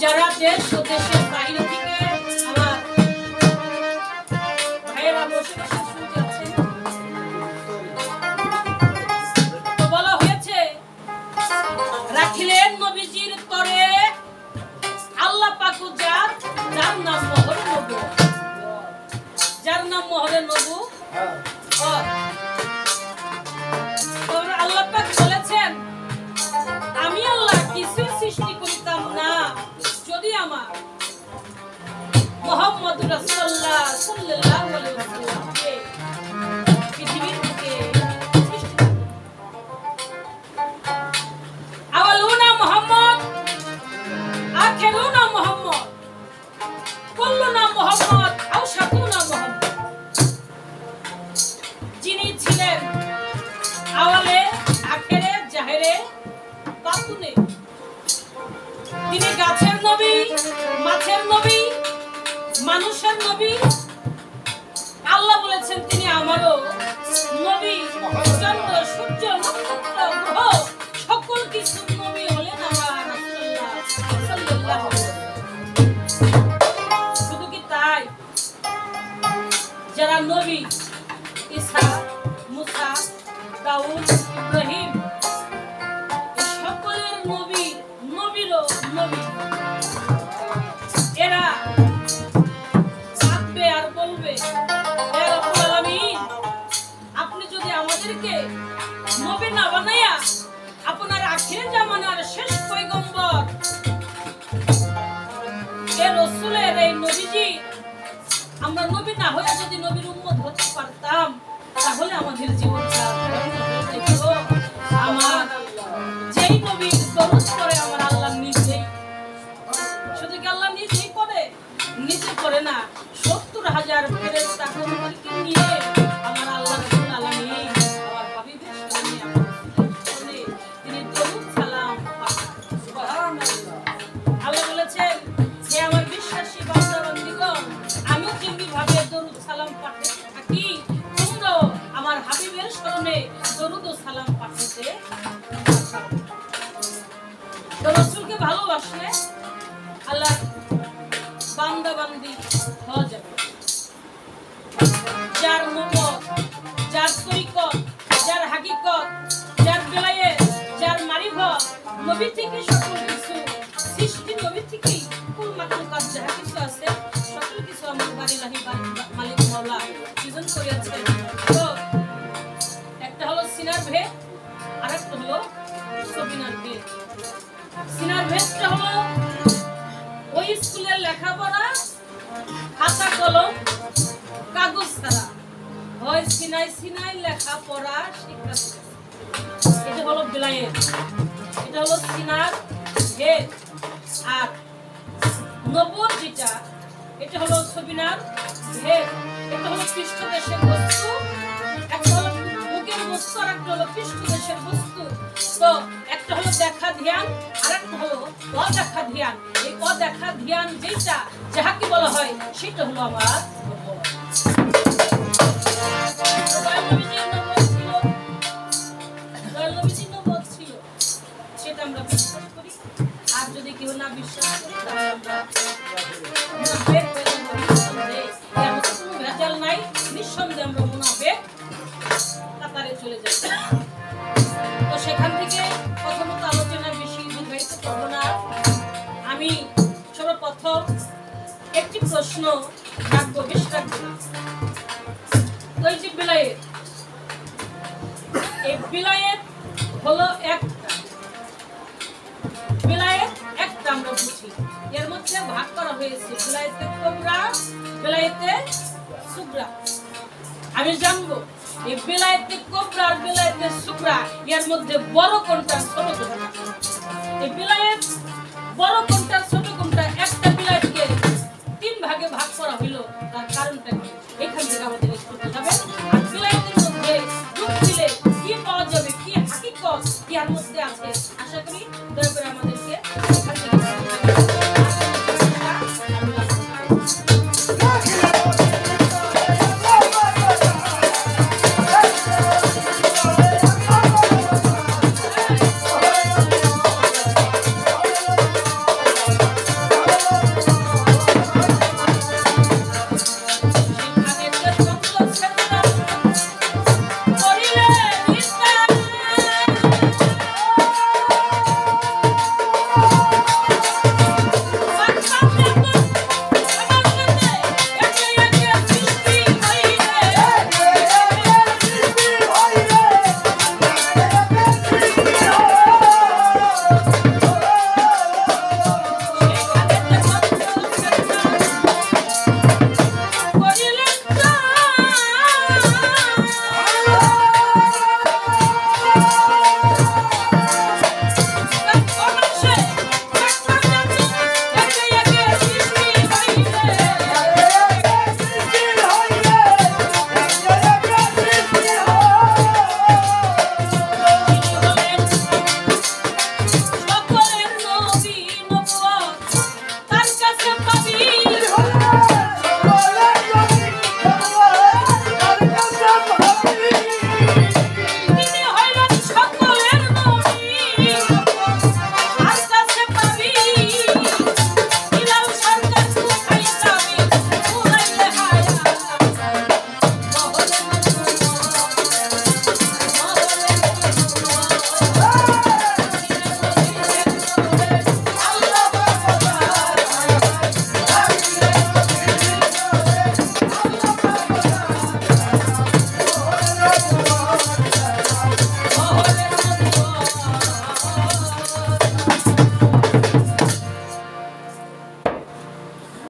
যারা দেশ ও দেশের বাইরে থেকে আমার ভাইয়েরা বসে বসে শুনতে আছেন, তো বলা হয়েছে রাখিলেন নবীজির তরে আল্লাহ পাক যার নাম মোহর নবু, যার নাম মোহরে নবু। আল্লাহ পাক বলেছেন আমি আল্লাহ কিছু সৃষ্টি করিতাম না যদি আমার মুহাম্মদ রাসূলুল্লাহ সাল্লাল্লাহু আলাইহি ওয়াসাল্লামকে পৃথিবীর থেকে সৃষ্টি করতাম। আওয়ালুনা মুহাম্মদ, আখিরুনা মুহাম্মদ, কুল্লুনা মুহাম্মদ, আওসাতুনা মুহাম্মদ। যিনি ছিলেন আওয়ালে, আখেরে, জাহেরে, বাতুনে, তিনি গাছের নবী, মাছের নবী, মানুষের নবী। আল্লাহ বলেছেন তিনি আমারও নবী। চন্দ্র, সূর্য, নক্ষত্র, গ্রহ সকল কিছু নবী হলেন আমার রাসূলুল্লাহ সাল্লাল্লাহু আলাইহি ওয়াসাল্লাম। শুধু কি তাই, যারা নবী ঈসা, মুসা, দাউদ, ইব্রাহিম সকলের নবী, নবীরও নবী। এরা আসবে আর বলবে হে রব্বুল আলামিন, আপনি যদি আমাদেরকে নবী না বানায়া আপনার আখির জামানার শেষ পয়গম্বর এ রাসূলের এই নবীজি আমরা নবী না হয়ে যদি নবীর উম্মত হতে পারতাম তাহলে আমাদের জীবনটা আমার যেই নবী দরুদ করে আমার আল্লাহ নিজেই, শুধু কি আল্লাহ নিজেই করে? নিজে করে না, ৭০,০০০ ফেরেশতা কোনকে নিয়ে আমার আল্লাহ রাব্বুল আলামিন আমার হাবিবের সামনে তিনি দরুদ সালাম পাঠান। সুবহানাল্লাহ। আল্লাহ বলেছেন যে আমার বিশ্বাসী বান্দা বান্দীগণ, আমিও যেমনি ভাবে দরুদ সালাম পাঠাতে থাকি, তোমরাও আমার হাবিবের স্মরণে দরুদ ও সালাম পাঠাতে। তো রাসূলকে ভালোবাসলে আল্লাহ বান্দা বান্দি হওয়া যাবে। যার মত, যার তরিকত, যার হাকিকত, যার বেলায়েত, যার মারিফত, নবী থেকে সকল কিছু সৃষ্টি, নবী থেকেই কুল মাখলুকাত যাহা কিছু আছে সকল কিছু আমার বাড়িলাহি মালিক মাওলা সৃজন করেছেন। তো একটা হলো সিনার ভেদ, আর একটা হলো সবিনার ভেদ। সিনার ভেদটা হলো ওই স্কুলের লেখাপড়া, খাতা কলম কাগজ ছাড়া, হয় সিনাই সিনাই লেখাপড়া শিক্ষা। এটা হলো বেলায়েত, এটা হলো সিনার ভেদ। আর নবুয়ত যেটা, এটা হলো সবিনার ভেদ। এটা হলো পৃষ্ঠদেশের বস্তু, একটা হলো বুকের বস্তু, আর একটা হলো পৃষ্ঠদেশের বস্তু। তো একটা হলো দেখা ধ্যান, আর একটা হলো অদেখা ধ্যান। এই অদেখা ধ্যান যেটা, যাহাকে বলা হয় সেটা হলো আমার সেটা আমরা বিশ্বাস করি। আর যদি কেউ না বিশ্বাস করি তাহলে আমরা মুনাফিক হয়ে যাব। এর মধ্যে কোনো ভেজাল নাই, নিঃসন্দেহে আমরা মুনাফিক কাতারে চলে যাব। তো সেখান থেকে প্রথমত আলোচনা বেশি দীর্ঘায়িত করব না। আমি সর্বপ্রথম একটি প্রশ্ন রাখবো, বেশ রাখবো না। তো এই যে বেলায়েত, এই বেলায়েত হলো একটা, বেলায়েত একটা আমরা বুঝি। এর মধ্যে ভাগ করা হয়েছে বেলায়েতে কুবরা, বেলায়েতে সুগরা। আমি জানবো এই বেলায়েতে কুবরা আর বেলায়েতে সুগরা এর মধ্যে বড় কোনটা, ছোট কোনটা? এই বেলায়েত বড় কোনটা, ছোট